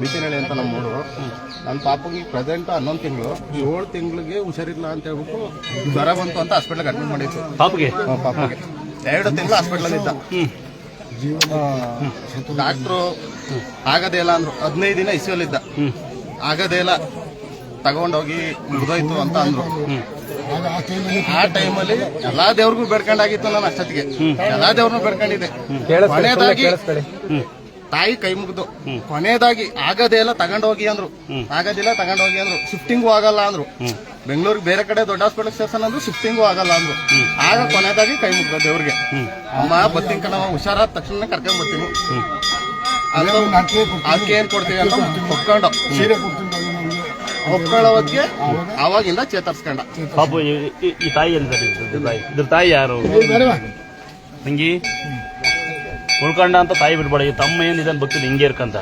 ಬಿಸಿನಳ್ಳಿ ಅಂತ ನಮ್ಮೂರು. ನನ್ನ ಪಾಪಗೆ ಪ್ರೆಸೆಂಟ್ 11 ತಿಂಗಳು, 7 ತಿಂಗಳಿಗೆ ಹುಷಾರಿಲ್ಲ ಅಂತ ಹೇಳ್ಬಿಟ್ಟು ಜ್ವರ ಬಂತು ಅಂತ ಹಾಸ್ಪಿಟ್ಲಿಗೆ ಅಡ್ಮಿಟ್ ಮಾಡಿತ್ತು. ಪಾಪಗೆ 2 ತಿಂಗಳು ಹಾಸ್ಪಿಟ್ಲಲ್ಲಿ ಇದ್ದ. ಡಾಕ್ಟ್ರು ಆಗದೇ ಇಲ್ಲ ಅಂದ್ರು. 15 ದಿನ ICU ಇದ್ದ. ಆಗದೇ ಇಲ್ಲ, ತಗೊಂಡೋಗಿ ಮುಗಿದೋಯ್ತು ಅಂತ ಅಂದ್ರು. ಆ ಟೈಮಲ್ಲಿ ಎಲ್ಲಾ ದೇವ್ರಿಗೂ ಬೇಡ್ಕೊಂಡಾಗಿತ್ತು. ನಾನು ಅಷ್ಟೊತ್ತಿಗೆ ಎಲ್ಲಾ ದೇವ್ರನ್ನೂ ಬೇಡ್ಕೊಂಡಿದ್ದೆ. ಕೊನೆಯದಾಗಿ ತಾಯಿ ಕೈ ಮುಗಿದು ಕೊನೆಯದಾಗಿ ಆಗದೇ ಇಲ್ಲ ತಗೊಂಡೋಗಿ ಅಂದ್ರು. ಆಗೋದಿಲ್ಲ ತಗೊಂಡೋಗಿ ಅಂದ್ರು. ಶಿಫ್ಟಿಂಗು ಆಗಲ್ಲ ಅಂದ್ರು. ಬೆಂಗಳೂರಿಗೆ ಬೇರೆ ಕಡೆ ದೊಡ್ಡ ಹಾಸ್ಪಿಟಲ್ ಸೇರ್ಸೋಣ ಅಂದ್ರು. ಶಿಫ್ಟಿಂಗು ಆಗಲ್ಲ ಅಂದ್ರು. ಆಗ ಕೊನೆಯದಾಗಿ ಕೈ ಮುಗ್ದ ದೇವ್ರಿಗೆ. ಅಮ್ಮ ಬರ್ತೀನಿ ಕಣ, ಹುಷಾರಾದ ತಕ್ಷಣ ಕರ್ಕೊಂಡ್ ಬರ್ತೀನಿ, ಅಕ್ಕಿ ಏನ್ ಕೊಡ್ತೀವಿ ಅಂತ ಒಪ್ಕೊಂಡು ಒಪ್ಕೊಳ್ಳೋ ಹೊತ್ತಿಗೆ ಅವಾಗಿಂದ ಚೇತರಿಸ್ಕೊಂಡ. ಪಾಪು ಈ ತಾಯಿ ಇದ್ರ ತಾಯಿ ಯಾರು? ತಂಗಿ ಉಳ್ಕೊಂಡ ಅಂತ ತಾಯಿ ಬಿಡ್ಬೇಡ. ತಮ್ಮ ಏನ್ ಇದನ್ ಭಕ್ತಿ ಹಿಂಗೆ ಇರ್ಕಂತ